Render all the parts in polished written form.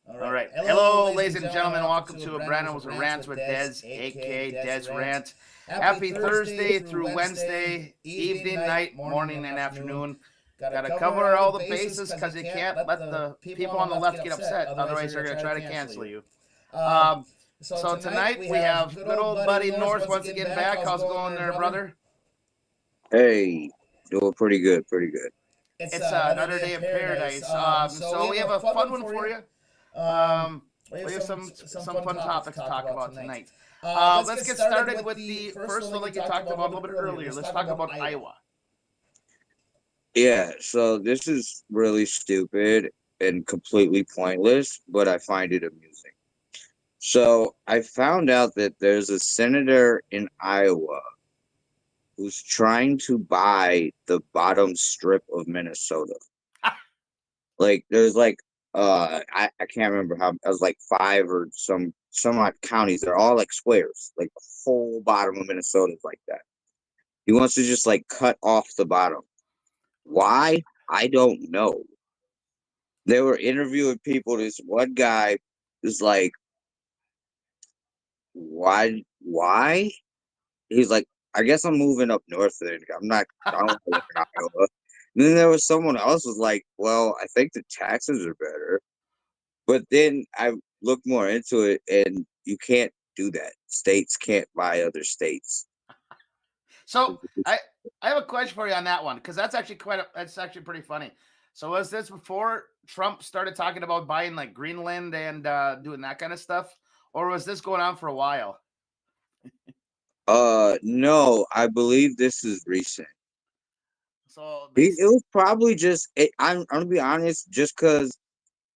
All right. Hello, ladies and gentlemen. Welcome to a Brandon was Rants with Dez, aka Dez Rant. Happy Thursday through Wednesday, evening, night, morning, and afternoon. Got to cover all the bases because you can't let the people on the left get upset. Otherwise, they're going to try to cancel you. Um, so tonight we have good old buddy North once again back. How's it going there, brother? Hey, doing pretty good, pretty good. It's another day in paradise. So we have a fun one for you. Um, we have some fun topics to talk about tonight. Let's get started with the first one, like you talked about a little bit earlier. Let's talk about Iowa. Yeah, so this is really stupid and completely pointless, but I find it amusing. So I found out that there's a senator in Iowa who's trying to buy the bottom strip of Minnesota. Like there's like I can't remember how it was like five or some odd counties. They're all like squares. Like the whole bottom of Minnesota is like that. He wants to just like cut off the bottom. Why? I don't know. They were interviewing people. This one guy is like, why? He's like, I guess I'm moving up north there. I don't live in Iowa. And then there was someone else was like, well, I think the taxes are better. But then I looked more into it, and you can't do that. States can't buy other states. So I have a question for you on that one because that's actually pretty funny. So was this before Trump started talking about buying like Greenland and doing that kind of stuff, or was this going on for a while? No, I believe this is recent. So It was probably just. I'm gonna be honest, just because.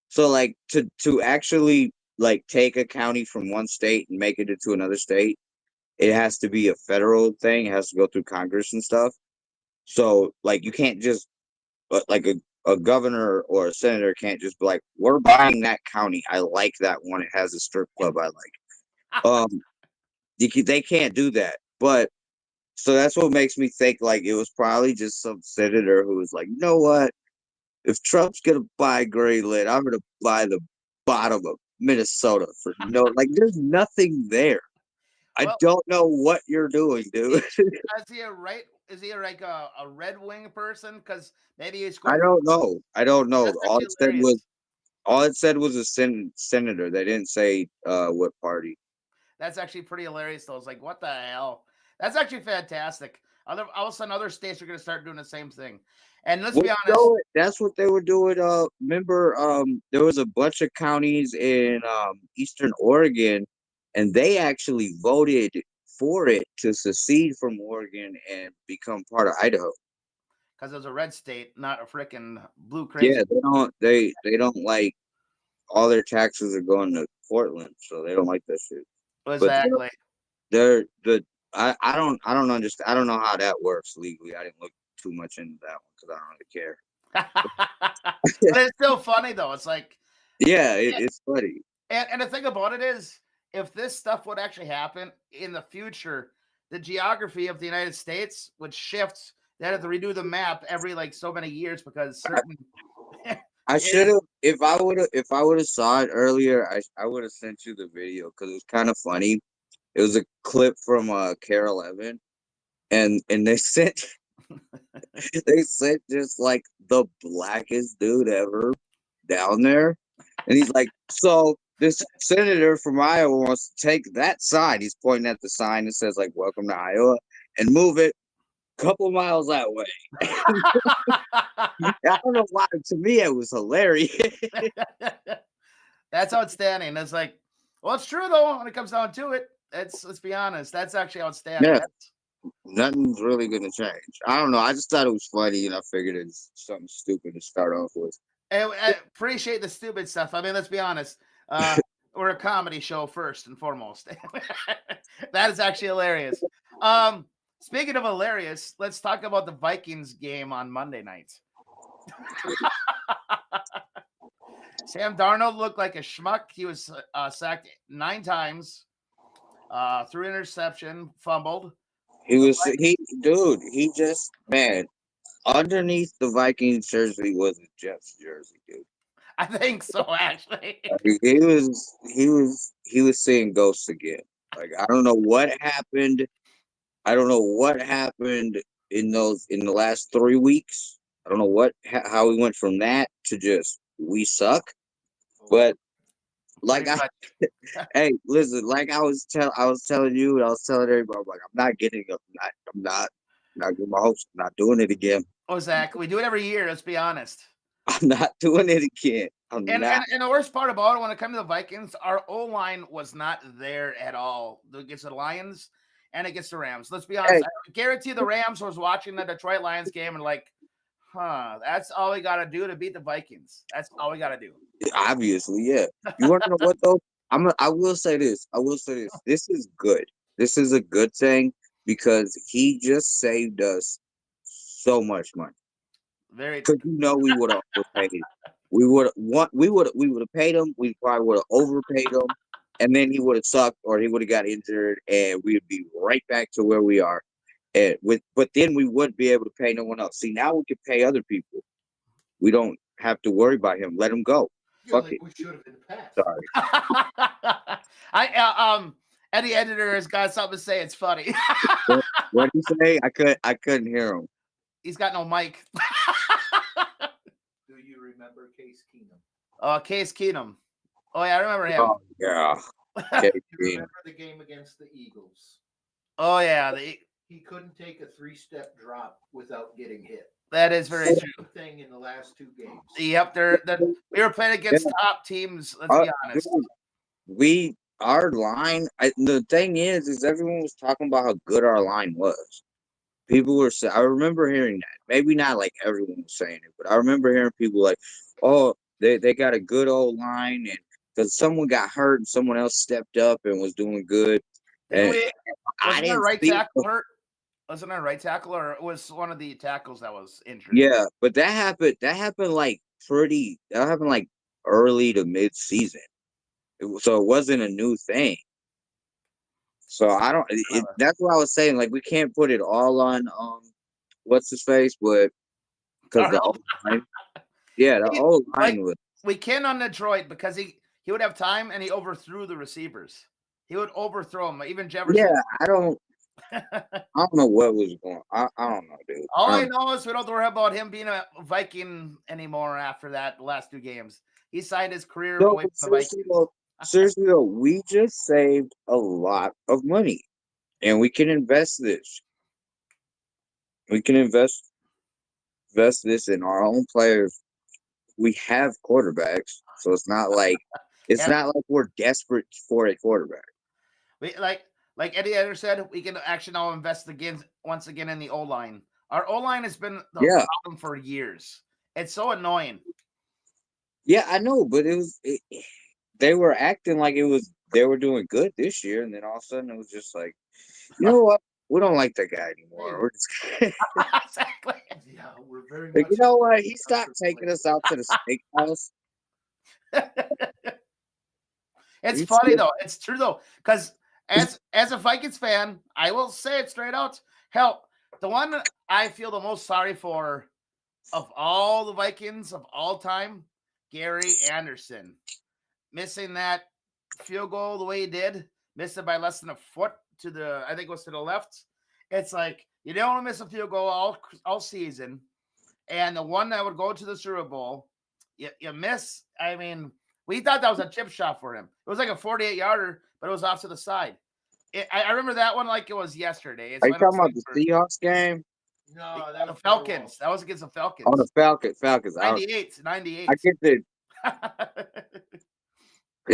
So like to actually like take a county from one state and make it into another state, it has to be a federal thing. It has to go through Congress and stuff. So like you can't just like a governor or a senator can't just be like, we're buying that county. I like that one. It has a strip club I like. They can't do that. But so that's what makes me think like it was probably just some senator who was like, you know what? If Trump's gonna buy Greenland, I'm gonna buy the bottom of Minnesota for no like there's nothing there. I well, don't know what you're doing, dude. is he a right? Is he like a Red Wing person? Because maybe he's I going for. don't know. I don't know. That's actually hilarious. All it said was a senator. They didn't say what party. That's actually pretty hilarious. Though it's like, what the hell? That's actually fantastic. All of a sudden, other states are going to start doing the same thing. And let's Well, be honest. that's what they were doing. Remember, there was a bunch of counties in Eastern Oregon, and they actually voted for it to secede from Oregon and become part of Idaho. Because it was a red state, not a freaking blue crazy. Yeah, they don't like all their taxes are going to Portland, so they don't like that shit. But Exactly. they're the I don't understand. I don't know how that works legally. I didn't look too much into that one because I don't really care. But it's still funny though. It's like, Yeah, it's funny. and the thing about it is, if this stuff would actually happen in the future, the geography of the United States would shift. They have to redo the map every like so many years because certain. I should have if I would have saw it earlier. I would have sent you the video because it was kind of funny. It was a clip from Carol Evan, and they sent just like the blackest dude ever down there, and he's like, so this senator from Iowa wants to take that sign. He's pointing at the sign that says like "Welcome to Iowa" and move it a couple miles that way. I don't know why. To me, it was hilarious. That's outstanding. It's like, well, it's true though. When it comes down to it, let's be honest. That's actually outstanding. Yeah, nothing's really gonna change. I don't know. I just thought it was funny, and I figured it's something stupid to start off with. And I appreciate the stupid stuff. I mean, let's be honest. We're a comedy show first and foremost. That is actually hilarious. Um, Speaking of hilarious, let's talk about the Vikings game on Monday night. Sam Darnold looked like a schmuck. He was sacked 9 times, threw interception, fumbled. He just man underneath the Vikings jersey was a Jets jersey, dude. I think so, actually. He was seeing ghosts again. Like I don't know what happened. I don't know what happened in the last 3 weeks. I don't know how we went from that to just we suck. But like Pretty much. hey, listen, like I was telling you, and I was telling everybody, I'm like, I'm not getting up. I'm not getting my hopes. I'm not doing it again. Oh, Zach, we do it every year. Let's be honest. I'm not doing it again. I'm And, not. and and the worst part about it, when it comes to the Vikings, our O line was not there at all against the Lions and against the Rams. Let's be honest. Hey, I guarantee the Rams was watching the Detroit Lions game and like, that's all we got to do to beat the Vikings. That's all we got to do. obviously, yeah. You want to know what though? I will say this. I will say this. This is good. This is a good thing because he just saved us so much money. Very. Because we would have overpaid him. We would have paid him. We probably would have overpaid him, and then he would have sucked or he would have got injured, and we'd be right back to where we are. But then we wouldn't be able to pay no one else. See, now we can pay other people. We don't have to worry about him. Let him go. Fuck like it. we should have in the past. Sorry. Eddie Editor has got something to say. It's funny. What did he say? I couldn't hear him. He's got no mic. Do you remember Case Keenum? Case Keenum. Oh yeah, I remember him. Oh yeah. Okay, You remember the game against the Eagles? Oh yeah, He couldn't take a 3-step drop without getting hit. that is very true. Same thing in the last 2 games. Yep, we were playing against top teams. Let's be honest. Dude, our line. The thing is everyone was talking about how good our line was. People were saying, I remember hearing that. Maybe not like everyone was saying it, but I remember hearing people like, "Oh, they got a good old line," and because someone got hurt and someone else stepped up and was doing good. And Wasn't our right tackle hurt? Wasn't our right tackle, or it was one of the tackles that was injured? Yeah, but that happened. That happened like early to mid season. So it wasn't a new thing. So I don't. That's what I was saying. Like we can't put it all on what's his face, but because the old line, yeah, the old line was. We can on Detroit because he would have time and he overthrew the receivers. He would overthrow them, even Jefferson. Yeah, I don't know what was going. I don't know, dude. All I know is we don't worry about him being a Viking anymore after that last 2 games. He signed his career away from the Vikings. Seriously though, we just saved a lot of money, and we can invest this. We can invest this in our own players. We have quarterbacks, so it's not like we're desperate for a quarterback. We like Eddie Eder said, we can actually now invest once again in the O line. Our O line has been the problem for years. It's so annoying. Yeah, I know, but they were acting like they were doing good this year, and then all of a sudden it was just like, you know what? We don't like that guy anymore. We're just exactly. Yeah, we're very like, much. you know what? He stopped taking us out to the steakhouse. It's funny though. It's true though, because as a Vikings fan, I will say it straight out. Hell, the one I feel the most sorry for of all the Vikings of all time, Gary Anderson, missing that field goal the way he did, missed it by less than a foot to the, I think it was to the left. It's like you don't want to miss a field goal all season, and the one that would go to the Super Bowl, you miss. I mean, we thought that was a chip shot for him. It was like a 48-yarder, but it was off to the side. I remember that one like it was yesterday. Are you talking about the Seahawks game? No, that the was Falcons. That was against the Falcons. Oh, the Falcons. 98. I get the.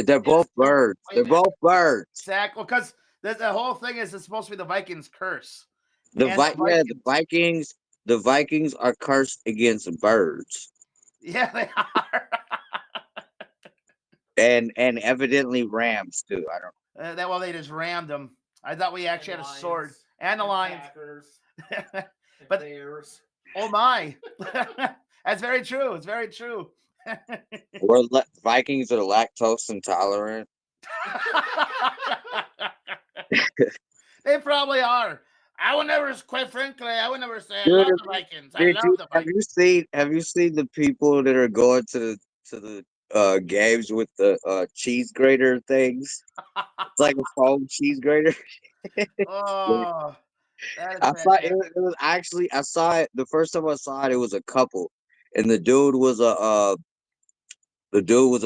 They're both birds. They're both birds. Exactly. Well, because the whole thing is it's supposed to be the Vikings curse. The Vikings are cursed against birds. Yeah, they are. and evidently Rams too. I don't know. They just rammed them. I thought we actually had a sword. And the Lions. But Bears. Oh my. That's very true. It's very true. Vikings are lactose intolerant. They probably are. Quite frankly, I would never say I love the Vikings. I love the Vikings. Have you seen the people that are going to the games with the cheese grater things. It's like a foam cheese grater. Oh, that is I saw it, fantastic. it was actually I saw it the first time I saw it. It was a couple, and the dude was a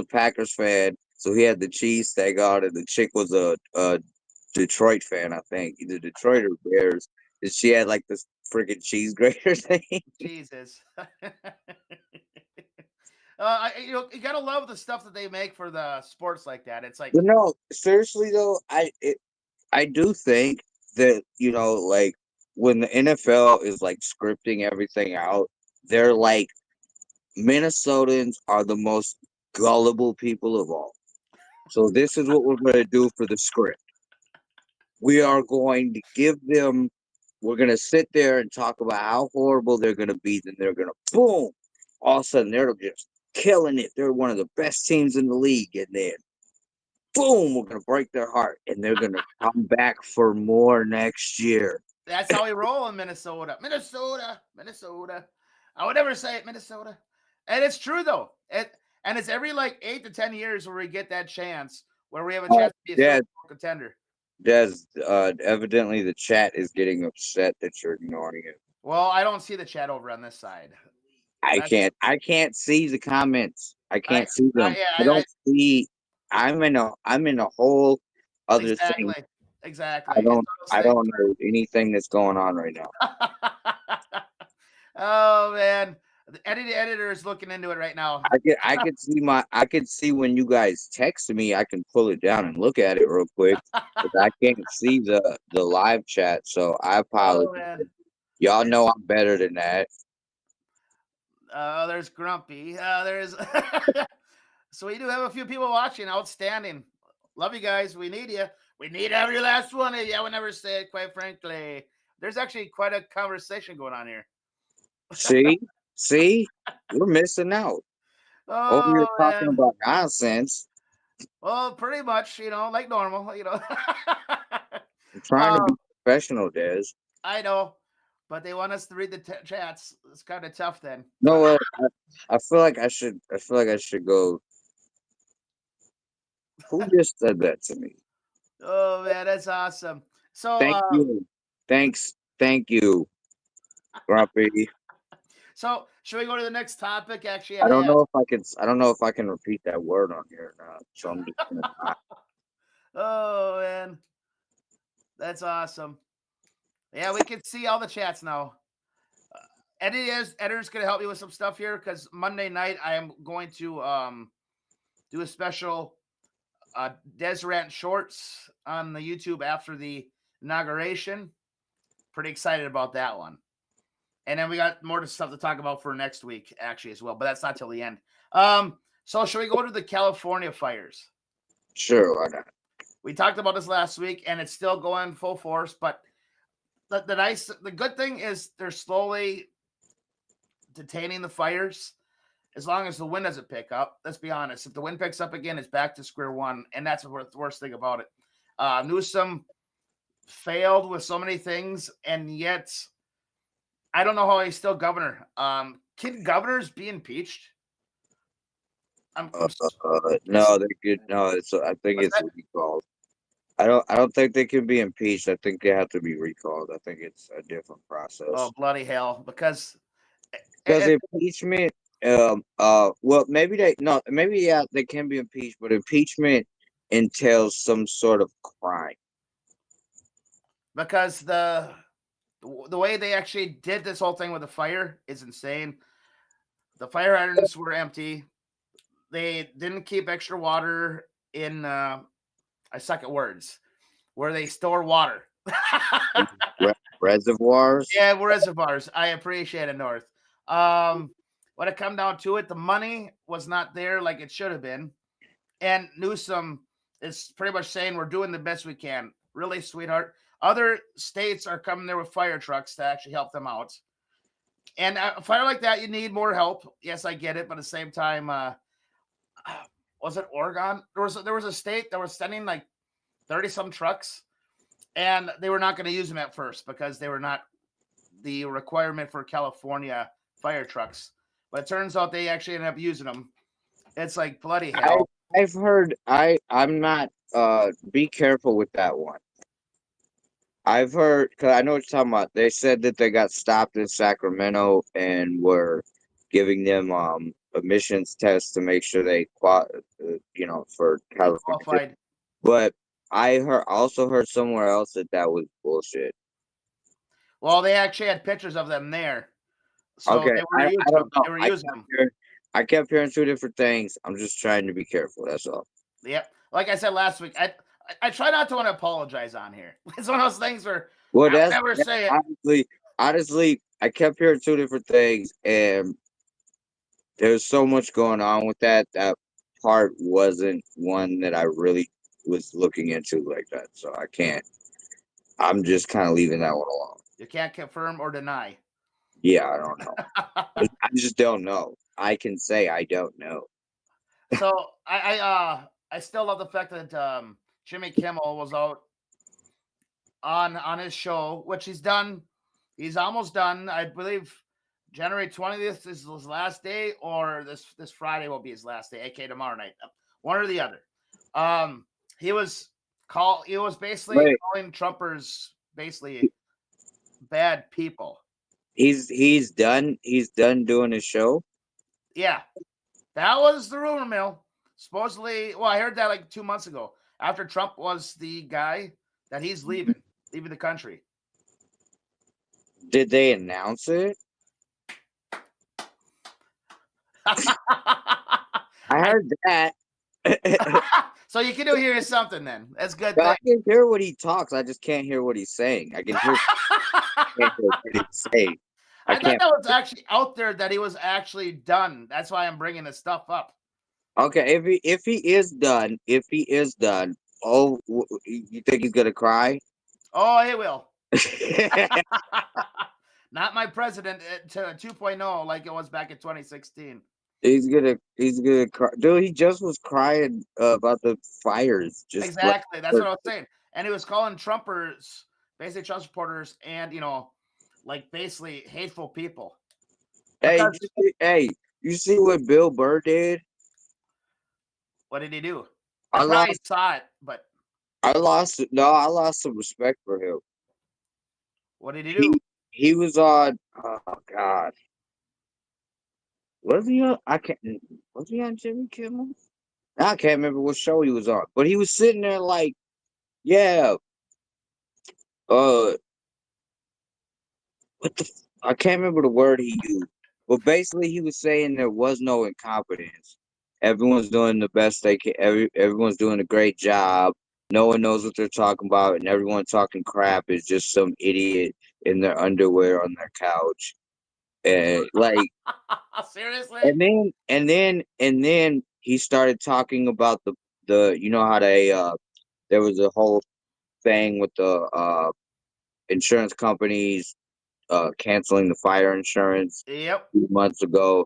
Packers fan, so he had the cheese steak on, and the chick was a Detroit fan, I think, either Detroit or Bears. And she had like this freaking cheese grater thing. Jesus. You gotta love the stuff that they make for the sports like that. It's like, But no, seriously though, I do think that like when the NFL is like scripting everything out, they're like Minnesotans are the most gullible people of all. So this is what we're going to do for the script. We are going to give them. We're going to sit there and talk about how horrible they're going to be. Then they're going to boom. All of a sudden, they're just killing it. They're one of the best teams in the league, and then boom, we're going to break their heart, and they're going to come back for more next year. that's how we roll in Minnesota. Minnesota. I would never say it, Minnesota. And it's true though. And it's every like 8 to 10 years where we get that chance where we have a chance to be a Yeah, Super Bowl contender. Des, evidently the chat is getting upset that you're ignoring it. Well, I don't see the chat over on this side. I can't see the comments. I I, can't see them. yeah, I don't see. I'm in a whole other thing. exactly. Exactly. I It's one don't of those I things don't know anything that's going on right now. Oh man. The editor is looking into it right now. I could see when you guys text me. I can pull it down and look at it real quick, but I can't see the live chat. So I apologize. Oh man. Y'all know I'm better than that. There's Grumpy. There's so we do have a few people watching. Outstanding. Love you guys. We need you. We need every last one of you. I would never say it, quite frankly. There's actually quite a conversation going on here. See, we're missing out. Over here Oh talking man. about nonsense. Well, pretty much, like normal. I'm trying to be professional, Des. I know, but they want us to read the chats. It's kind of tough then. No, I feel like I should. I feel like I should go. Who just said that to me? Oh man, that's awesome. So, Thank you. Thank you, Grumpy. so should we go to the next topic? Actually, I don't know if I can. I don't know if I can repeat that word on here or not. So I'm just gonna not. Oh man, that's awesome. Yeah, we can see all the chats now. Editor's gonna help me with some stuff here because Monday night I am going to do a special Des Rant Shorts on the YouTube after the inauguration. Pretty excited about that one. And then we got more stuff to talk about for next week, actually, as well. But that's not till the end. So should we go to the California fires? Sure, why not? We talked about this last week, and it's still going full force. But the good thing is they're slowly detaining the fires as long as the wind doesn't pick up. Let's be honest. If the wind picks up again, it's back to square one. And that's the worst thing about it. Newsom failed with so many things, and yet I don't know how he's still governor. Can governors be impeached? No, they could. No, I think it's recalled. I don't think they can be impeached. I think they have to be recalled. I think it's a different process. Oh bloody hell! Because impeachment. Well, maybe they can be impeached, but impeachment entails some sort of crime. Because the way they actually did this whole thing with the fire is insane. The fire hydrants were empty. They didn't keep extra water in. I suck at words. Where they store water. Reservoirs. Yeah, reservoirs. I appreciate it, North. When it come down to it, the money was not there like it should have been, and Newsom is pretty much saying we're doing the best we can. Really, sweetheart. Other states are coming there with fire trucks to actually help them out. And a fire like that, you need more help. Yes, I get it, but at the same time, was it Oregon? There was a state that was sending like 30-some trucks, and they were not going to use them at first because they were not the requirement for California fire trucks. But it turns out they actually ended up using them. It's like bloody hell. I've heard. I'm not. Be careful with that one. I've heard because I know what you're talking about. They said that they got stopped in Sacramento and were giving them emissions tests to make sure they for California. Qualified. But I also heard somewhere else that was bullshit. Well, they actually had pictures of them there. So Okay, they were using I don't know. They were using them. I kept hearing two different things. I'm just trying to be careful. That's all. Yep. Like I said last week, I try not to want to apologize on here. It's one of those things where Well, I never say it. Honestly, I kept hearing two different things, and there's so much going on with that. That part wasn't one that I really was looking into like that. So I can't. I'm just kind of leaving that one alone. You can't confirm or deny. Yeah, I don't know. I just don't know. I can say I don't know. So I still love the fact that Jimmy Kimmel was out on his show, which he's done. He's almost done. I believe January 20th is his last day, or this Friday will be his last day, aka tomorrow night. One or the other. He was basically calling Trumpers basically bad people. He's done doing his show. Yeah. That was the rumor mill. Supposedly, well, I heard that like 2 months ago after Trump was the guy that he's leaving the country. Did they announce it? I heard that. So you can hear something then. That's good. I can hear what he talks. I just can't hear what he's saying. I can hear what he's saying. I thought that was actually out there that he was actually done. That's why I'm bringing this stuff up. Okay, if he is done, oh, you think he's gonna cry? Oh, he will. Not my president to 2.0 like it was back in 2016. He's gonna cry. Dude, he just was crying about the fires. Exactly. That's what I was saying. And he was calling Trumpers, basically Trump supporters, and like basically hateful people. Hey, you see what Bill Burr did? What did he do? I saw it, but I lost some respect for him. What did he do? He was on. Oh God. Was he on? Was he on Jimmy Kimmel? I can't remember what show he was on, but he was sitting there like, yeah. What the? I can't remember the word he used, but basically he was saying there was no incompetence. Everyone's doing the best they can. Everyone's doing a great job. No one knows what they're talking about, and everyone talking crap is just some idiot in their underwear on their couch. And like seriously. And then he started talking about the how they there was a whole thing with the insurance companies canceling the fire insurance. Yep. A few months ago.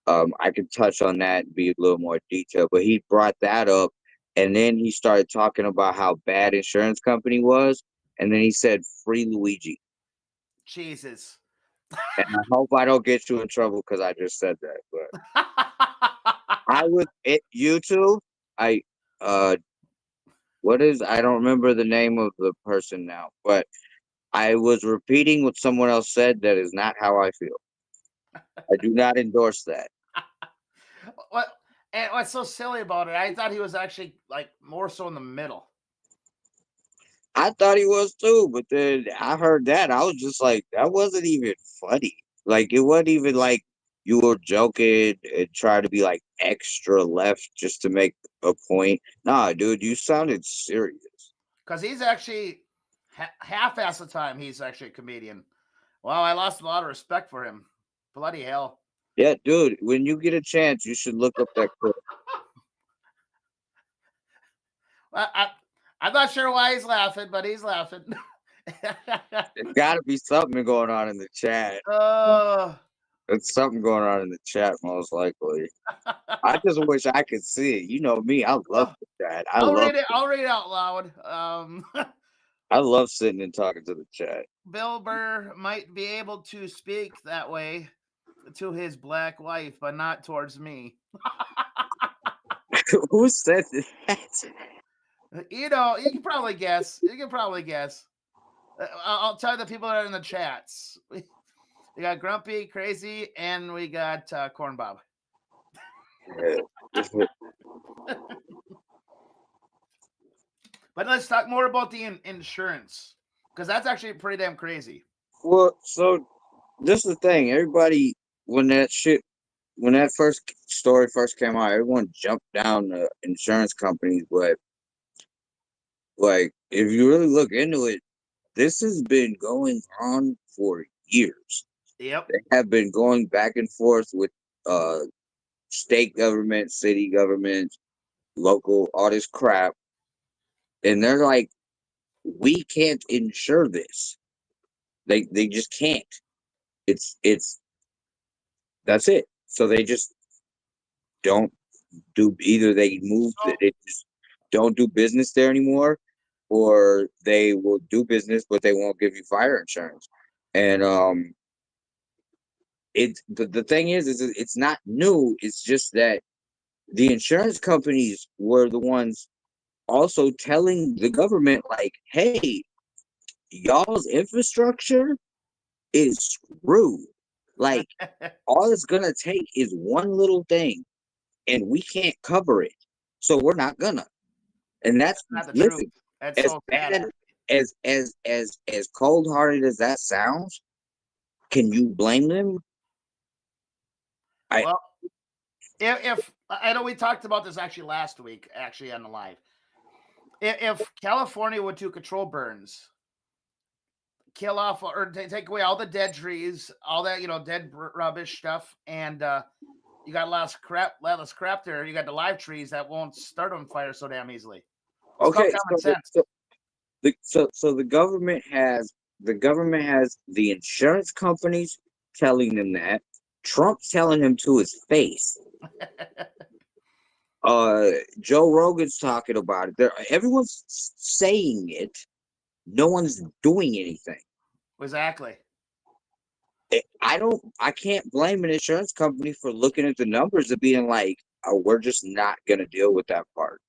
I could touch on that and be a little more detailed, but he brought that up, and then he started talking about how bad insurance company was, and then he said free Luigi. Jesus. And I hope I don't get you in trouble because I just said that. But I was at YouTube. I don't remember the name of the person now, but I was repeating what someone else said. That is not how I feel. I do not endorse that. And what's so silly about it? I thought he was actually like more so in the middle. I thought he was too, but then I heard that. I was just like, that wasn't even funny. Like, it wasn't even like you were joking and trying to be like extra left just to make a point. Nah, dude, you sounded serious. Because he's actually half-ass the time he's actually a comedian. Well, I lost a lot of respect for him. Bloody hell. Yeah, dude, when you get a chance, you should look up that clip. I'm not sure why he's laughing, but he's laughing. There's got to be something going on in the chat. There's something going on in the chat, most likely. I just wish I could see it. You know me, I love the chat. I'll read it out loud. I love sitting and talking to the chat. Bill Burr might be able to speak that way to his black wife, but not towards me. Who said that? You know, you can probably guess. You can probably guess. I'll tell you the people that are in the chats. We got Grumpy, Crazy, and we got Corn Bob. But let's talk more about the insurance because that's actually pretty damn crazy. Well, so this is the thing. Everybody, when that first story first came out, everyone jumped down the insurance companies. But like, if you really look into it, this has been going on for years. Yep. They have been going back and forth with state government, city government, local, all this crap, and they're like, we can't insure this. They just can't. It's that's it. So they just don't do, either they move, they just don't do business there anymore, or they will do business but they won't give you fire insurance. And the thing is it's not new. It's just that the insurance companies were the ones also telling the government, like, hey, y'all's infrastructure is screwed. Like, all it's gonna take is one little thing and we can't cover it, so we're not gonna. And that's, Not the listen, truth. That's as so bad sad. as cold-hearted as that sounds, can you blame them? Well, if I know we talked about this actually last week, actually on the live. If California would do control burns, kill off or take away all the dead trees, all that dead rubbish stuff, and you got less crap there. You got the live trees that won't start on fire so damn easily. It's Okay, called common sense. so the government has the insurance companies telling them that. Trump's telling him to his face. Joe Rogan's talking about it. Everyone's saying it. No one's doing anything. Exactly. I can't blame an insurance company for looking at the numbers and being like, oh, we're just not gonna deal with that part.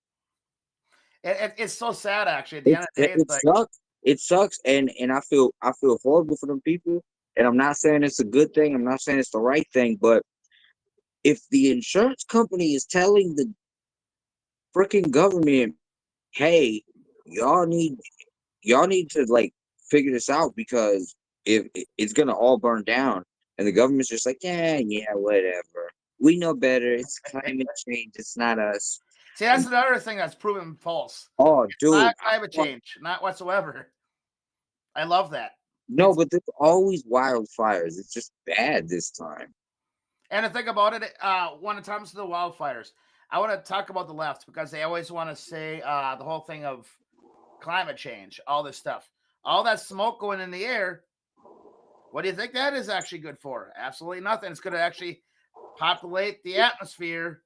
It's so sad, actually. At the end of the day, it sucks. It sucks, and I feel horrible for them people. And I'm not saying it's a good thing. I'm not saying it's the right thing. But if the insurance company is telling the freaking government, hey, y'all need to like figure this out, because if it's gonna all burn down, and the government's just like, yeah, whatever, we know better, it's climate change, it's not us. See, that's another thing that's proven false. Oh, dude, not climate change, not whatsoever. I love that. No, but there's always wildfires. It's just bad this time. And to think about it, when it comes to the wildfires, I want to talk about the left, because they always want to say the whole thing of climate change, all this stuff, all that smoke going in the air. What do you think that is actually good for? Absolutely nothing. It's going to actually populate the atmosphere.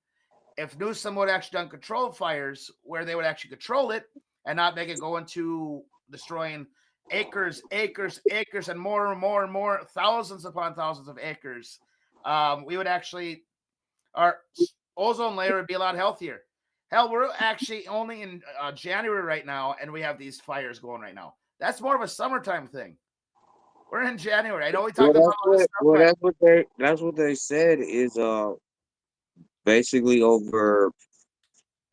If Newsom would actually done controlled fires, where they would actually control it and not make it go into destroying acres, and more and more and more, thousands upon thousands of acres, we would actually, our ozone layer would be a lot healthier. Hell, we're actually only in January right now, and we have these fires going right now. That's more of a summertime thing. We're in January. I know we talked about all this stuff. That's what they said is basically over,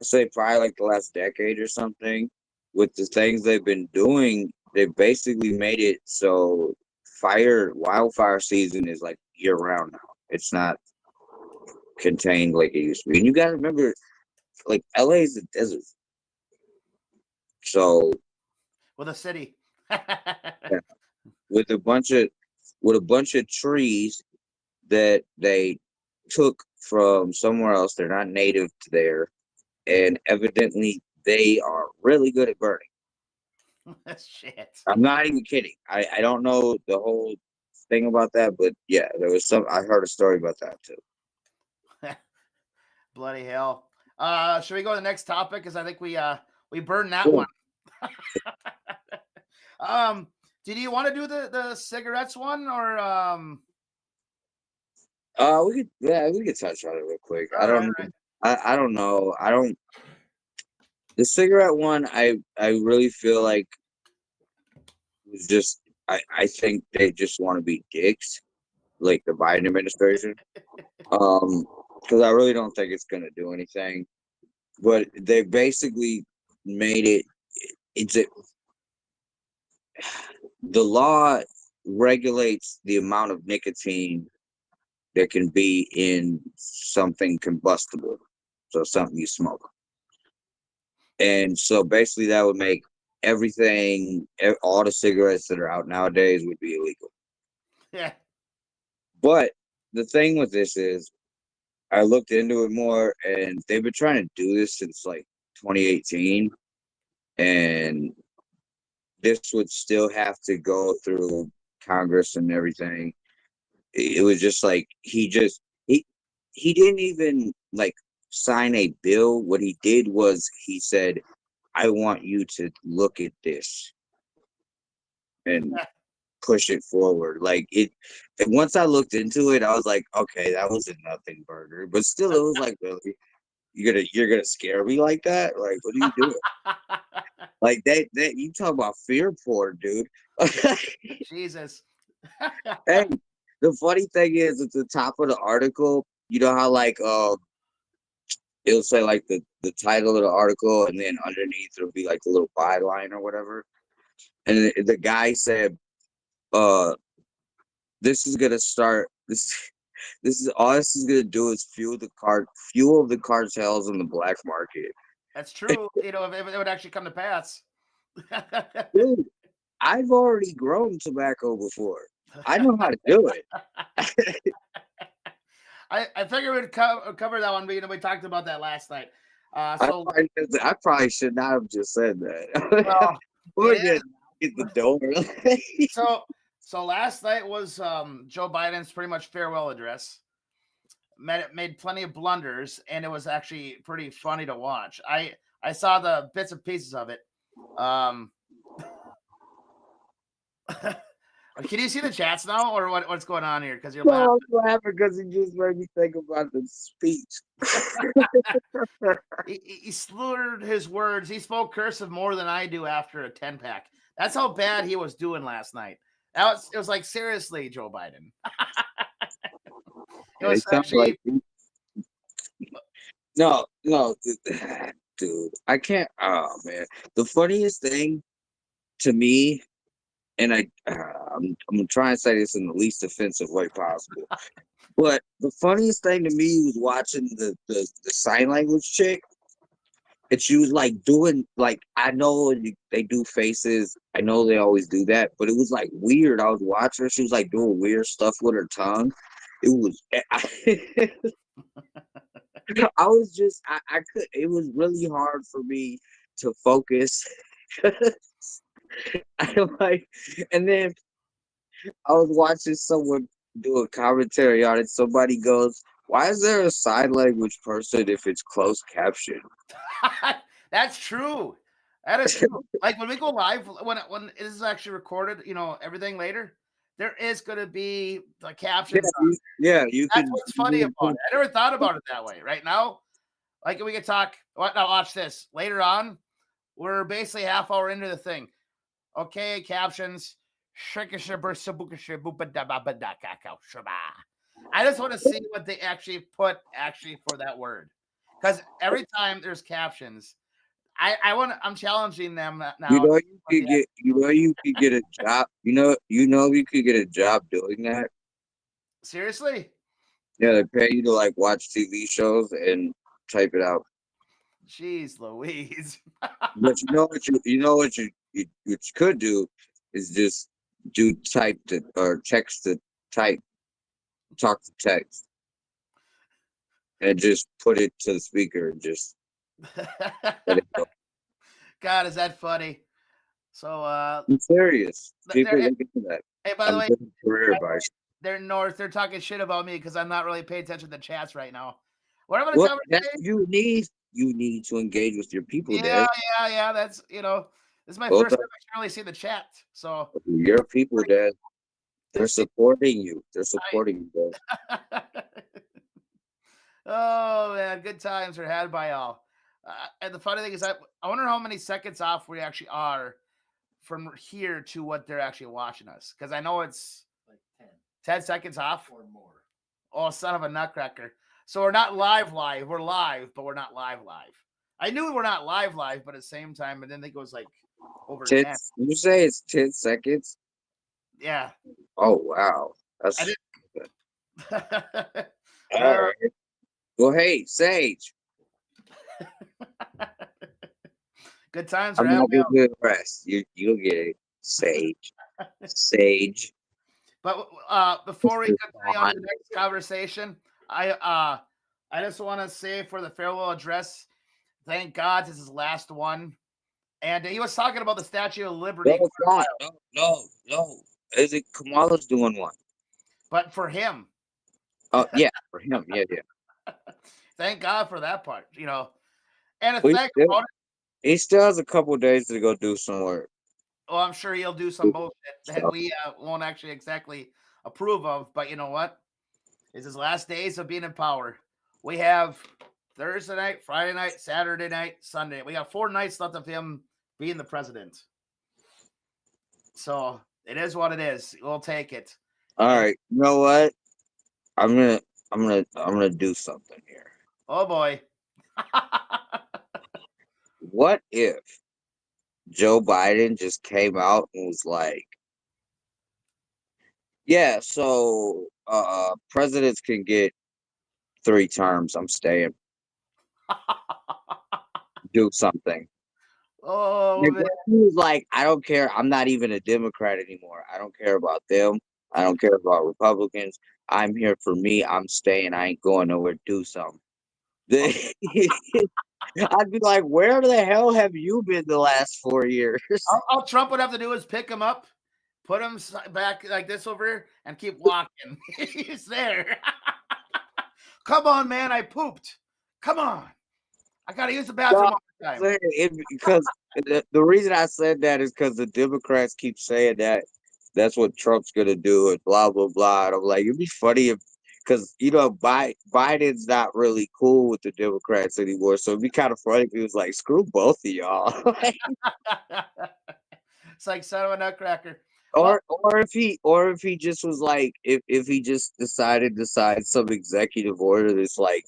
I say probably like the last decade or something, with the things they've been doing, they basically made it so wildfire season is like year round now. It's not contained like it used to be. And you gotta remember, like, LA is a desert. So with a city. yeah, with a bunch of trees that they took from somewhere else. They're not native to there, and evidently they are really good at burning. Shit. I'm not even kidding. I don't know the whole thing about that, but yeah, I heard a story about that too. Bloody hell. Should we go to the next topic? Because I think we burned that one. Did you want to do the cigarettes one, or we could touch on it real quick. I don't know. I don't know. I don't. The cigarette one, I really feel like was just. I think they just want to be dicks, like the Biden administration. Because I really don't think it's gonna do anything. But they basically made it. It's a, the law regulates the amount of nicotine there can be in something combustible, so something you smoke. And so basically, that would make everything, all the cigarettes that are out nowadays would be illegal. Yeah. But the thing with this is, I looked into it more, and they've been trying to do this since like 2018, and this would still have to go through Congress and everything. It was just like he didn't even like sign a bill. What he did was he said, I want you to look at this and push it forward. Like it and once I looked into it, I was like, okay, that was a nothing burger. But still it was like, really? You're gonna scare me like that? Like, what are you doing? Like that you talk about fear porn, dude. Jesus. Hey, the funny thing is at the top of the article, you know how like it'll say like the title of the article, and then underneath it'll be like a little byline or whatever. And the guy said, uh this is gonna start this is all this is gonna do is fuel the cartels in the black market. That's true. You know, if it would actually come to pass. Dude, I've already grown tobacco before. I know how to do it. I figured we'd cover that one, but you know, we talked about that last night. So I probably should not have just said that. well, We're yeah. getting the door. so last night was Joe Biden's pretty much farewell address. Made plenty of blunders, and it was actually pretty funny to watch. I saw the bits and pieces of it. Can you see the chats now, or what's going on here? Because you're No, I'm laughing because he just made me think about the speech. he slurred his words. He spoke cursive more than I do after a 10-pack. That's how bad he was doing last night. It was like, seriously, Joe Biden. It was actually no, dude. I can't. Oh man, the funniest thing to me, and I'm trying to say this in the least offensive way possible, but the funniest thing to me was watching the sign language chick. And she was like doing like I know they do faces. I know they always do that, but it was like weird. I was watching her. She was like doing weird stuff with her tongue. It was. I was just I could. It was really hard for me to focus. I'm like, and then I was watching someone do a commentary on it. Somebody goes, "Why is there a sign language person if it's closed caption?" That's true. That is true. Like when we go live, when it is actually recorded, you know, everything later, there is going to be the captions. Yeah, you That's can. what's funny about it. I never thought about it that way. Right now, like we can talk. Now watch this. Later on, we're basically half hour into the thing. Okay, captions. I just want to see what they actually put for that word, because every time there's captions, I'm challenging them now. You know you could get a job. You could get a job doing that. Seriously? Yeah, they pay you to like watch TV shows and type it out. Jeez Louise. But what you could do is just do type to or text to type, talk to text, and just put it to the speaker and just let it go. God, is that funny? So I'm serious. People look into that. Hey, by the way, career advice. They're talking shit about me because I'm not really paying attention to the chats right now. What am I going to cover today? You need to engage with your people, yeah, Dad. Yeah. That's this is my first time I can really see the chat. So your people, Dad. They're supporting you. They're supporting you, Dad. Oh man, good times are had by all. And the funny thing is, I wonder how many seconds off we actually are from here to what they're actually watching us. Because I know it's Like 10 10 seconds off. or more. Oh, son of a nutcracker! So we're not live. We're live, but we're not live. I knew we're not live, but at the same time, and then it goes like over 10, 10. you say it's 10 seconds? Yeah, Oh, wow. I That's did. all uh, right. Well, hey, Sage, good times are I'm had not by gonna all. do the rest. You'll get it. Sage. Sage. But before we Mr. continue on to Swan. the next conversation, I just want to say for the farewell address, thank God this is his last one. And he was talking about the Statue of No, Liberty, it's not. No. Is it Kamala's doing one? but for him, Oh, yeah, for him. Yeah. thank God for that part, And a Well, thing about it, he still has a couple days to go do some work. well, I'm sure he'll do some bullshit that So, we won't actually exactly approve of. But you know what? It's his last days of being in power. We have Thursday night, Friday night, Saturday night, Sunday. We got 4 nights left of him being the president. So it is what it is. We'll take it. all And right. You know what? I'm gonna do something here. oh boy. What if Joe Biden just came out and was like, "Yeah, so presidents can get 3 terms. I'm staying. Do something." Oh Like, man. what if he was like, "I don't care. I'm not even a Democrat anymore. I don't care about them. I don't care about Republicans. I'm here for me. I'm staying. I ain't going nowhere. Do something." I'd be like, "Where the hell have you been the last 4 years?" All Trump would have to do is pick him up, put him back like this over here, and keep walking. He's there. Come on, man. I pooped. Come on. I got to use the No, bathroom all the time. because the reason I said that is because the Democrats keep saying that that's what Trump's gonna do and blah blah blah. And I'm like, it'd be funny if, because Biden's not really cool with the Democrats anymore, so it'd be kind of funny if he was like, screw both of y'all. It's like son of a nutcracker. Well, or if he just was like, if he just decided to sign some executive order that's like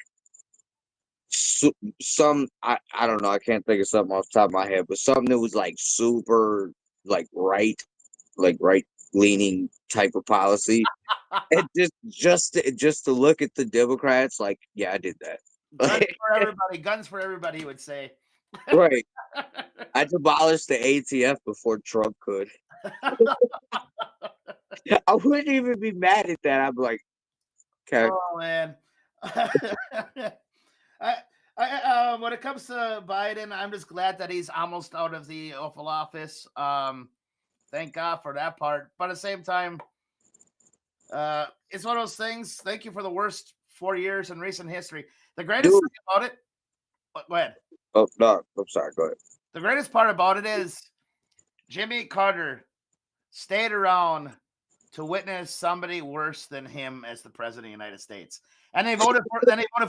some, I don't know, I can't think of something off the top of my head, but something that was like super like right leaning type of policy. And just to look at the Democrats, like, yeah, I did that. guns for everybody. Guns for everybody, he would say. Right. I demolished the ATF before Trump could. I wouldn't even be mad at that. I'd be like, okay. Oh man. I, when it comes to Biden, I'm just glad that he's almost out of the Oval Office. Thank God for that part. But at the same time, it's one of those things. Thank you for the worst 4 years in recent history. The greatest Dude, thing about it, go ahead. oh no, I'm sorry, go ahead. The greatest part about it is Jimmy Carter stayed around to witness somebody worse than him as the president of the United States, and they voted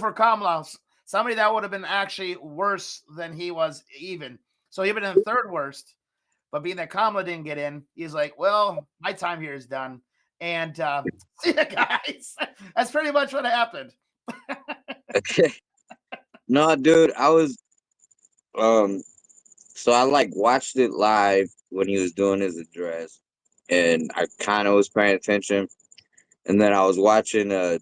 for Kamala, somebody that would have been actually worse than he was even. So he would have been third worst. But being that Kamala didn't get in, he's like, well, my time here is done. And see you guys. That's pretty much what happened. No, dude, I was so I like watched it live when he was doing his address, and I kind of was paying attention. And then I was watching a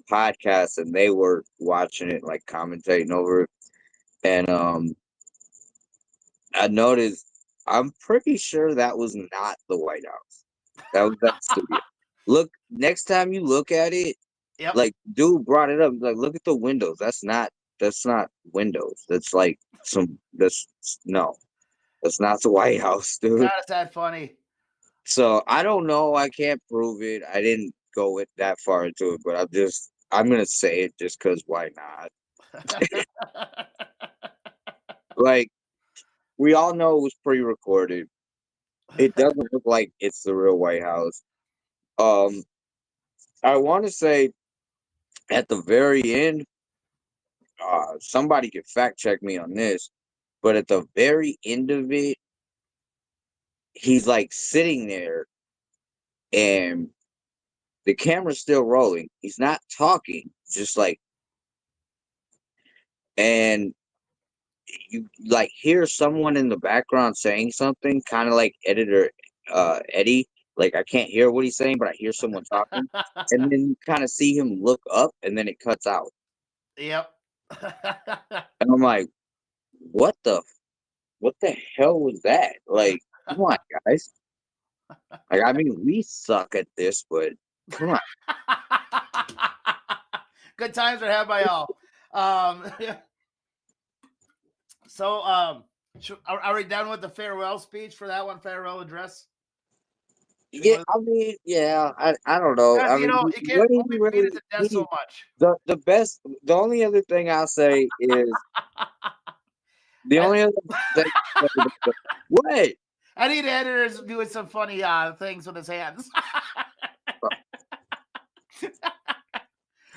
podcast, and they were watching it, like commentating over it. And I noticed, I'm pretty sure that was not the White House. That was that studio. Look, next time you look at it, Yep. like dude brought it up, like look at the windows. That's not windows. That's like no, that's not the White House, dude. God, is that funny? So I don't know. I can't prove it. I didn't go it that far into it, but I'm gonna say it just because why not? Like, we all know it was pre-recorded. It doesn't look like it's the real White House. I want to say at the very end, somebody could fact check me on this, but at the very end of it, he's like sitting there and the camera's still rolling. He's not talking, just like, and you like hear someone in the background saying something, kind of like editor Eddie. Like I can't hear what he's saying, but I hear someone talking, and then you kind of see him look up, and then it cuts out, Yep. and I'm like, what the hell was that? Like, come on, guys. Like, I mean, we suck at this, but come on. Good times are had by all. So, are we done with the farewell speech for that one? Farewell address. Yeah, I mean, yeah, I don't know. I You mean, know, you can't what he only beat really it to death so much. the best. The only other thing I'll say is the only other thing. What? I need editors doing some funny things with his hands.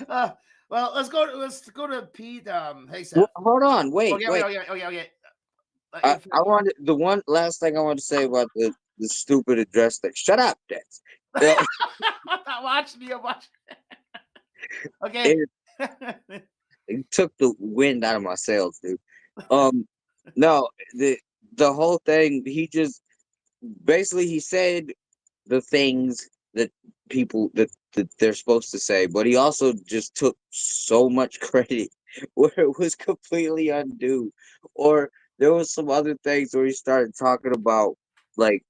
Well, let's go to Pete. Hey, Seth. Well, hold on, wait, Okay. wait. I wanted the one last thing I want to say about the stupid address thing. Shut up, Des. I'm not watching you. I'm watching. Okay. It took the wind out of my sails, dude. No, the whole thing. He just basically he said the things that people that they're supposed to say, but he also just took so much credit where it was completely undue. Or there was some other things where he started talking about like,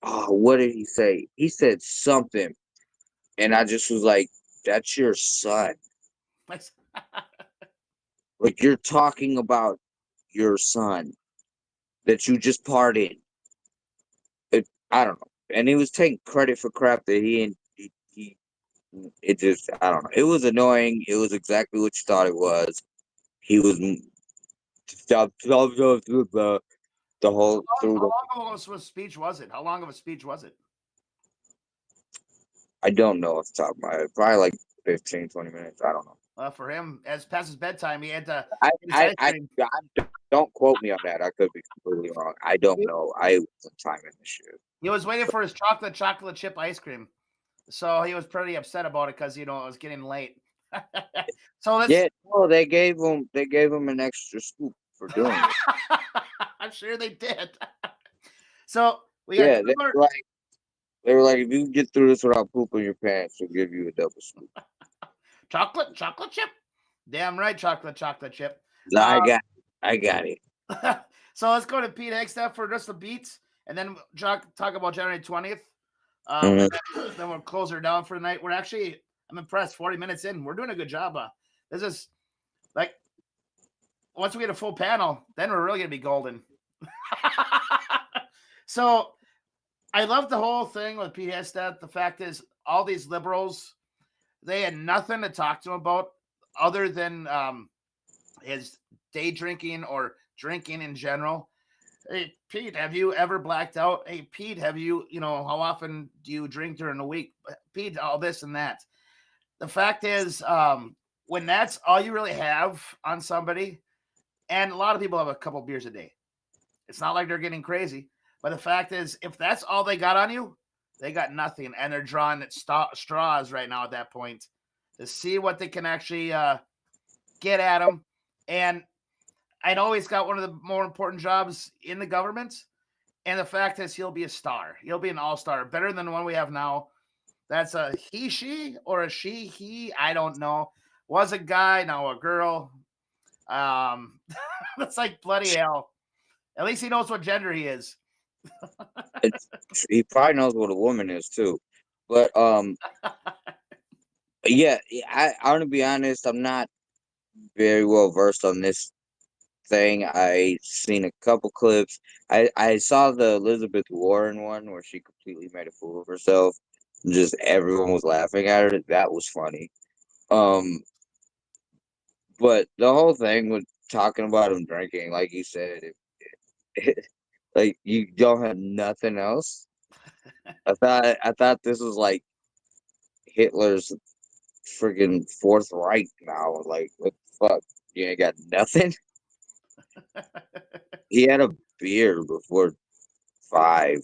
oh, what did he say? He said something, and I just was like, "That's your son." Like you're talking about your son that you just pardoned. I don't know. And he was taking credit for crap that he it just I don't know. It was annoying. It was exactly what you thought it was. He was the whole through the. How long of a speech was it? How long of a speech was it? I don't know off the top of my head. Probably like 15, 20 minutes. I don't know. For him, as past his bedtime, he had to. I don't quote me on that. I could be completely wrong. I don't know. I wasn't timing the shit. He was waiting for his chocolate chip ice cream, so he was pretty upset about it because it was getting late. So let's. Yeah, no, they gave him an extra scoop for doing it. I'm sure they did. So we got Yeah, they were like, if you get through this without pooping your pants, we'll give you a double scoop. chocolate chip. Damn right, chocolate chip. I got it. So let's go to Pete Hegstaff for just the beats, and then talk about January 20th. Mhm. Then we'll close her down for the night. I'm impressed. 40 minutes in, we're doing a good job. This is like once we get a full panel, then we're really gonna be golden. So I love the whole thing with Pete Hegstaff. The fact is, all these liberals, they had nothing to talk to him about other than his day drinking or drinking in general. Hey, Pete, have you ever blacked out? Hey, Pete, how often do you drink during the week? Pete, all this and that. The fact is, when that's all you really have on somebody, and a lot of people have a couple beers a day, it's not like they're getting crazy. But the fact is, if that's all they got on you, they got nothing. And they're drawing at straws right now at that point to see what they can actually get at them. And I know he's got one of the more important jobs in the government. And the fact is, he'll be a star. He'll be an all-star, better than the one we have now. That's a he, she, or a she, he. I don't know. Was a guy, now a girl. That's like bloody hell. At least he knows what gender he is. He probably knows what a woman is too. But yeah, I want to be honest. I'm not very well versed on this thing. I seen a couple clips. I saw the Elizabeth Warren one where she completely made a fool of herself. Just everyone was laughing at her. That was funny. But the whole thing with talking about him drinking, like you said, like you don't have nothing else. I thought this was like Hitler's freaking Fourth Reich now. Like, what the fuck? You ain't got nothing. He had a beer before 5.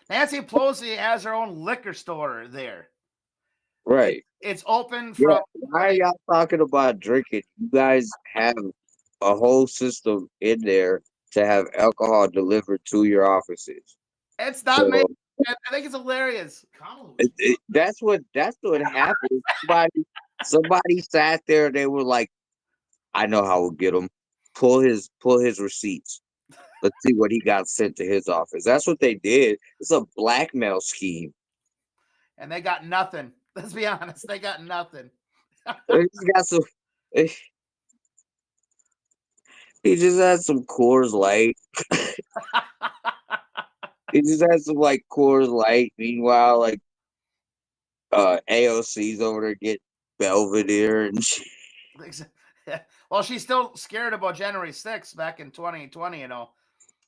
Nancy Pelosi has her own liquor store there. Right. It's open Yeah. from. Why are y'all talking about drinking? You guys have a whole system in there to have alcohol delivered to your offices. It's not So made. I think it's hilarious. that's what happened. Somebody sat there. They were like, "I know how we'll get him. Pull his receipts. Let's see what he got sent to his office." That's what they did. It's a blackmail scheme. And they got nothing. Let's be honest. They got nothing. He just got some. He just had some Coors Light. He just had some like Coors Light. Meanwhile, like AOC's over there getting Belvedere and shit. Well, she's still scared about January 6th back in 2020.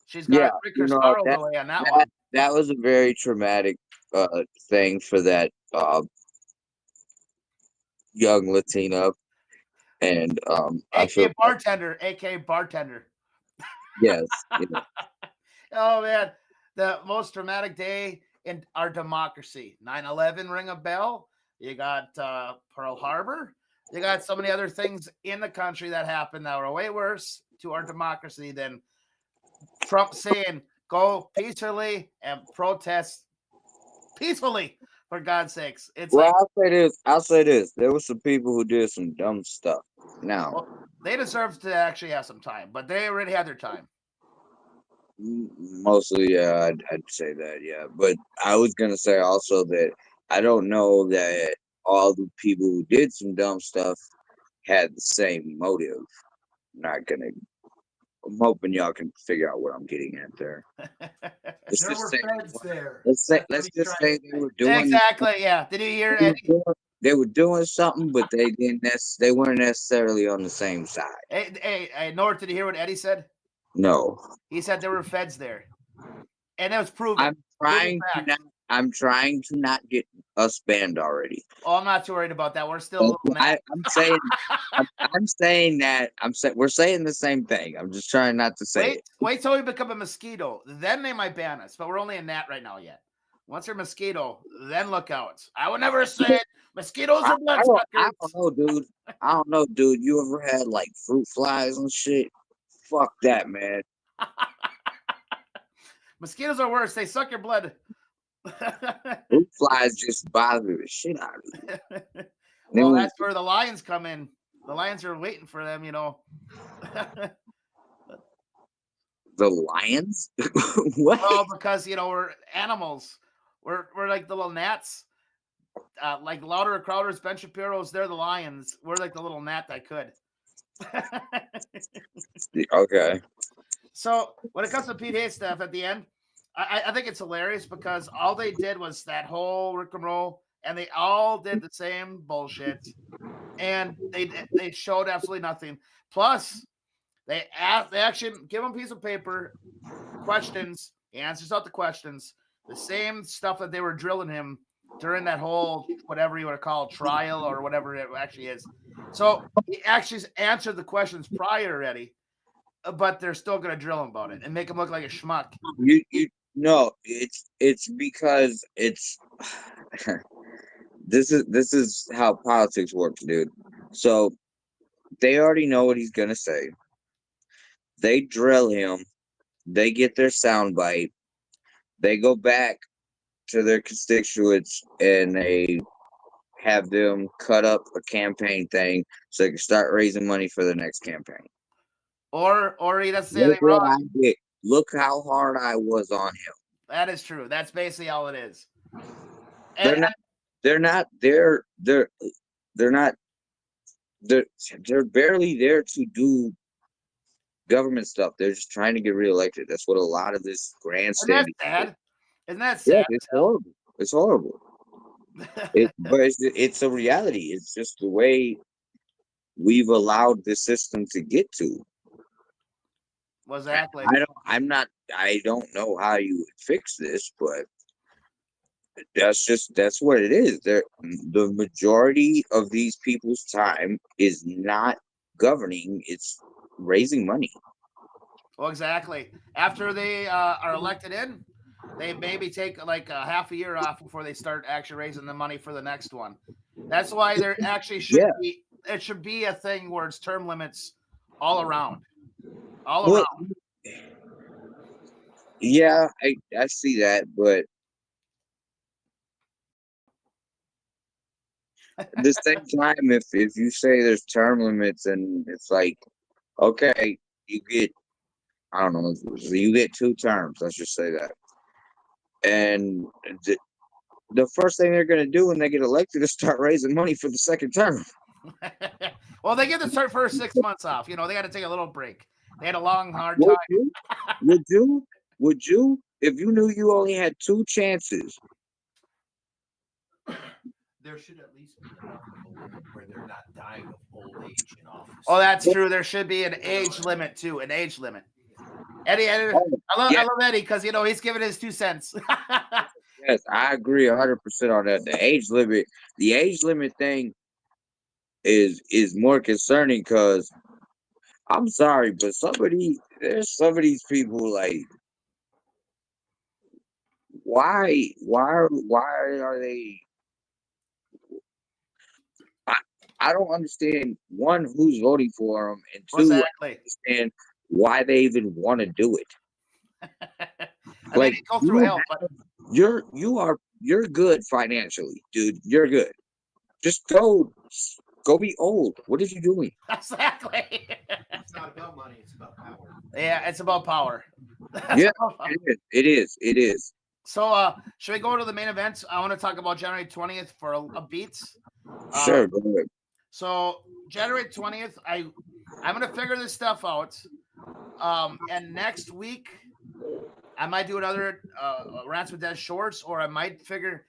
She's got Yeah, to trick her sorrows away on that one. That was a very traumatic thing for that young Latina, and I feel aka bartender. yes. Oh man, the most dramatic day in our democracy. 9/11 ring a bell. You got Pearl Harbor. You got so many other things in the country that happened that were way worse to our democracy than Trump saying go peacefully and protest peacefully, for God's sakes. It's Well, like, I'll say this. There were some people who did some dumb stuff. Now, well, they deserve to actually have some time, but they already had their time. mostly, yeah, I'd say that, yeah. But I was gonna say also that I don't know that all the people who did some dumb stuff had the same motive. I'm hoping y'all can figure out what I'm getting at there. There were feds there. Let's just say they were doing Exactly. Yeah. Did you hear Eddie? They were doing something, but they didn't. They weren't necessarily on the same side. Hey, Nord, did you hear what Eddie said? No, he said there were feds there, and it was proven. I'm trying to not get us banned already. Oh, I'm not too worried about that. We're still. I'm saying. We're saying the same thing. I'm just trying not to say it. Wait till we become a mosquito, then they might ban us. But we're only a gnat right now yet. Once they're mosquito, then look out. I would never say it. Mosquitoes are bloodsuckers. I don't know, dude. You ever had like fruit flies and shit? Fuck that, man. Mosquitoes are worse. They suck your blood. Fruit flies just bother the shit out of you. Well, that's where the lions come in. The lions are waiting for them, The lions? What? Well, because we're animals. We're like the little gnats. Like Louder, Crowder's, Ben Shapiro's, they're the lions. We're like the little gnat that could. Okay. So when it comes to Pete Hayes stuff at the end, I think it's hilarious because all they did was that whole rigmarole, and they all did the same bullshit, and they showed absolutely nothing. Plus, they actually give him a piece of paper, questions, he answers out the questions, the same stuff that they were drilling him during that whole whatever you want to call it, trial or whatever it actually is. So he actually answered the questions prior already, but they're still going to drill him about it and make him look like a schmuck. No, it's because it's this is how politics works, dude. So they already know what he's gonna say. They drill him. They get their soundbite. They go back to their constituents and they have them cut up a campaign thing so they can start raising money for the next campaign. Or he doesn't say anything wrong. Look how hard I was on him. That is true. That's basically all it is. They're barely there to do government stuff. They're just trying to get reelected. That's what a lot of this grandstanding. Isn't that sad? Yeah, it's horrible. It's horrible. But it's a reality. It's just the way we've allowed the system to get to. Exactly. I don't know how you would fix this, but That's what it is. The majority of these people's time is not governing; it's raising money. Well, exactly. After they are elected in, they maybe take like a half a year off before they start actually raising the money for the next one. That's why there actually should Yeah. be it should be a thing where it's term limits all around, all Well, around. yeah, I see that, but at the same time, if you say there's term limits and it's like, okay, you get, I don't know, so you get 2 terms. Let's just say that, and the, the first thing they're gonna do when they get elected is start raising money for the second term. Well, they get the first 6 months off. You know, they got to take a little break. They had a long, hard Would time. you? Would you? Would you? If you knew you only had 2 chances, There should at least be enough of a limit where they're not dying of old age in office. Oh, that's true. There should be an age limit too. An age limit. Eddie, I love Eddie because you know he's giving his 2 cents. yes, I agree 100% on that. The age limit thing is more concerning because I'm sorry, but there's some of these people like why are they? I don't understand, one, who's voting for them, and 2, Exactly. understand why they even want to do it. Like, go through hell, but you're good financially, dude. You're good. Just go be old. What are you doing? exactly. It's not about money, it's about power. Yeah, it's about power. Yeah, it is. So, should we go to the main events? I want to talk about January 20th for a beat. Sure, go ahead. So January 20th, I'm gonna figure this stuff out. And next week I might do another Rants with Des Shorts, or I might figure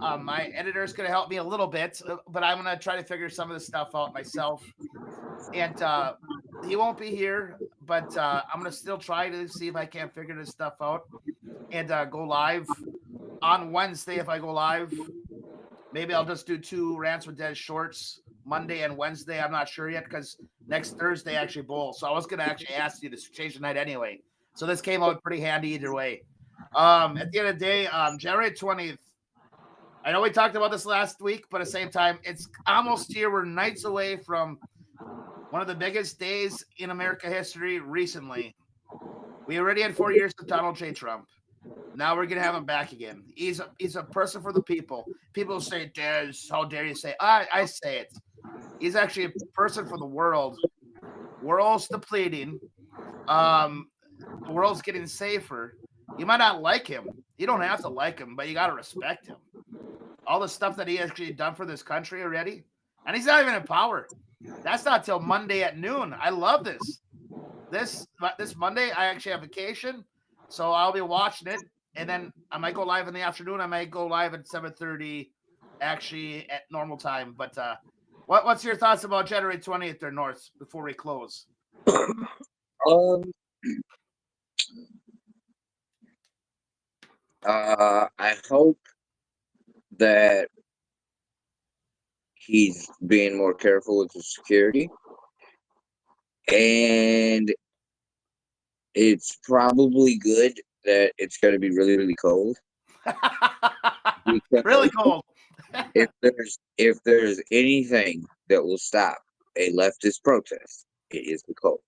my editor's gonna help me a little bit, but I'm gonna try to figure some of the stuff out myself. And he won't be here, but I'm gonna still try to see if I can't figure this stuff out and go live on Wednesday. If I go live, maybe I'll just do 2 Rants with Des Shorts Monday and Wednesday. I'm not sure yet because next Thursday actually bowl. So I was gonna actually ask you to change the night anyway. So this came out pretty handy either way. At the end of the day, January 20th. I know we talked about this last week, but at the same time, it's almost here. We're nights away from one of the biggest days in America history recently. We already had 4 years of Donald J. Trump. Now we're gonna have him back again. He's a person for the people. People say, "Des, how dare you say?" I say it. He's actually a person for the world. World's depleting. The world's getting safer. You might not like him. You don't have to like him, but you gotta respect him. All the stuff that he actually done for this country already, and he's not even in power. That's not till Monday at noon. I love this. This Monday, I actually have vacation, so I'll be watching it. And then I might go live in the afternoon. I might go live at 7:30, actually at normal time. But what's your thoughts about January 20th there, North, before we close? I hope that he's being more careful with the security, and it's probably good that it's going to be really, really cold. Really cold. if there's anything that will stop a leftist protest, it is the cold.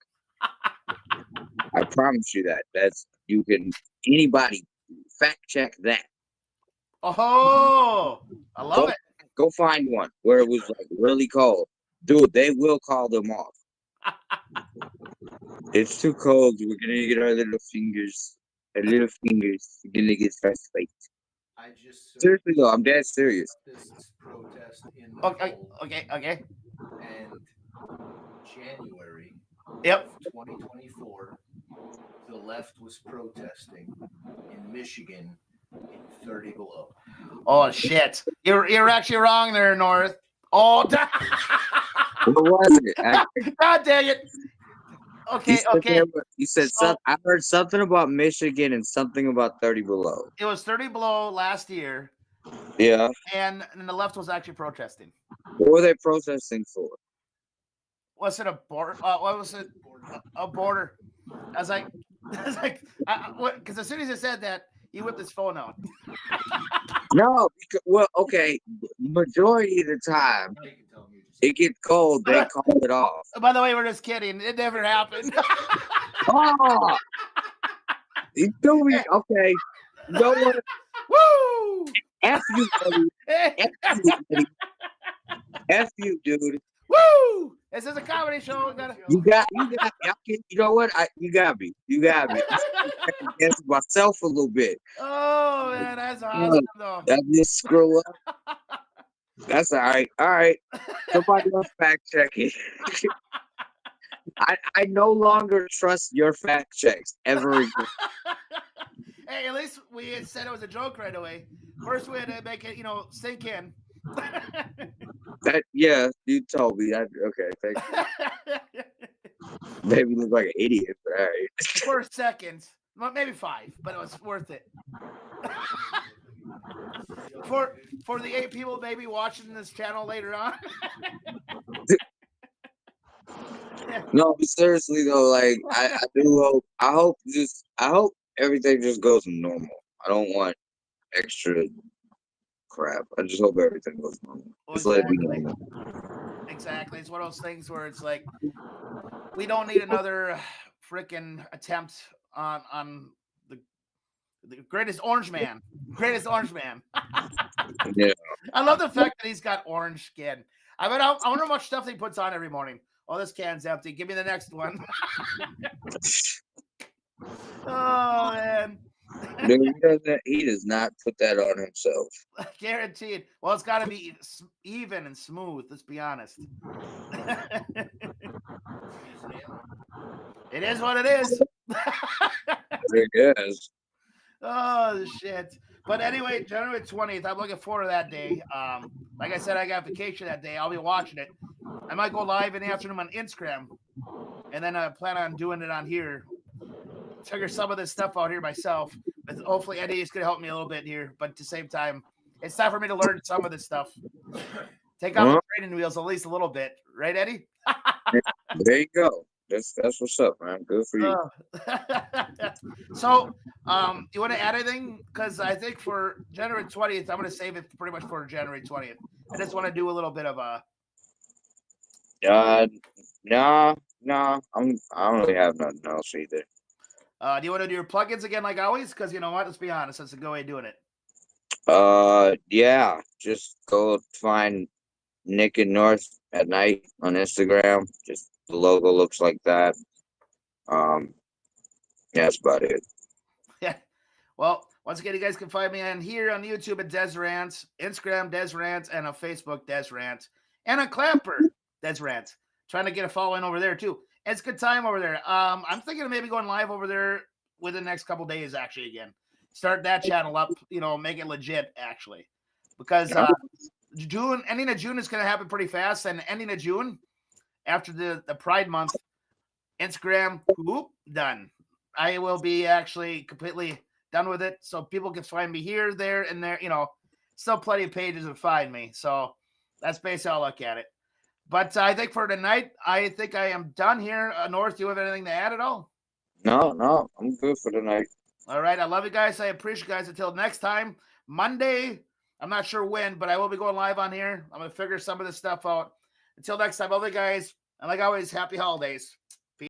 I promise you that. Anybody fact check that. Oh, I love it. Go find one where it was like really cold. Dude, they will call them off. It's too cold. We're gonna get our little fingers. We're gonna get frostbite. I just Seriously though, I'm dead serious. This protest in the Okay. And January Yep. 2024, the left was protesting in Michigan in 30 below. Oh shit! You're actually wrong there, North. Oh, What was it? God dang it! Okay, You said So- I heard something about Michigan and something about 30 below. It was 30 below last year, Yeah. and the left was actually protesting. What were they protesting for? Was it a border? What was it? A border. I was like, because as soon as he said that, he whipped his phone out. No, well, okay. Majority of the time, Now you can tell them you just it gets cold. They call it off. By the way, we're just kidding. It never happened. Oh, you told me. Okay, you know what? Woo! F you, buddy. F you, buddy. F you, dude. Woo! This is a comedy show. We gotta... You got. You know what? You got me. You got me. Against myself a little bit. Oh man, that's awesome though. I just screw up. That's all right. All right. Somebody else fact check it. I no longer trust your fact checks ever again. Hey, at least we had said it was a joke right away. First, we had to make it, sink in. Yeah, you told me that. Okay, thank you. Made me look like an idiot, but all right. 4 seconds, well, maybe 5, but it was worth it. For the 8 people maybe watching this channel later on. No, but seriously though, like I do hope. I hope everything just goes normal. I don't want extra crap. I just hope everything goes normal. Just let it be normal. Exactly. It's one of those things where it's like we don't need another freaking attempt on the greatest orange man. Greatest orange man. Yeah. I love the fact that he's got orange skin. I wonder how much stuff he puts on every morning. Oh, this can's empty. Give me the next one. Oh man. Dude, he does not put that on himself. Guaranteed. Well, it's got to be even and smooth. Let's be honest. It is what it is. It is. Oh shit! But anyway, January 20th. I'm looking forward to that day. Like I said, I got vacation that day. I'll be watching it. I might go live in the afternoon on Instagram, and then I plan on doing it on here. Figure some of this stuff out here myself. But hopefully Eddie is going to help me a little bit here. But at the same time, it's time for me to learn some of this stuff. Take off the training wheels at least a little bit, right, Eddie? There you go. That's what's up, man. Good for you. So, you want to add anything? Because I think for January 20th, I'm going to save it pretty much for January 20th. I just want to do a little bit of a. No. I don't really have nothing else either. Do you want to do your plugins again, like always? Because you know what? Let's be honest. That's a good way of doing it. Yeah. Just go find Nick and North at night on Instagram. Just the logo looks like that. Yeah, that's about it. Yeah. Well, once again, you guys can find me on here on YouTube at Des Rants, Instagram Des Rants, and on Facebook Des Rants, and on Clapper Des Rants. Trying to get a following over there too. It's a good time over there. I'm thinking of maybe going live over there within the next couple days, actually, again. Start that channel up, make it legit, actually. Because ending of June is going to happen pretty fast. And ending of June, after the Pride Month, Instagram, done. I will be actually completely done with it. So people can find me here, there, and there. Still plenty of pages to find me. So that's basically how I look at it. But I think for tonight, I think I am done here. North, do you have anything to add at all? No, I'm good for tonight. All right. I love you guys. I appreciate you guys. Until next time, Monday, I'm not sure when, but I will be going live on here. I'm going to figure some of this stuff out. Until next time, all the guys, and like always, happy holidays.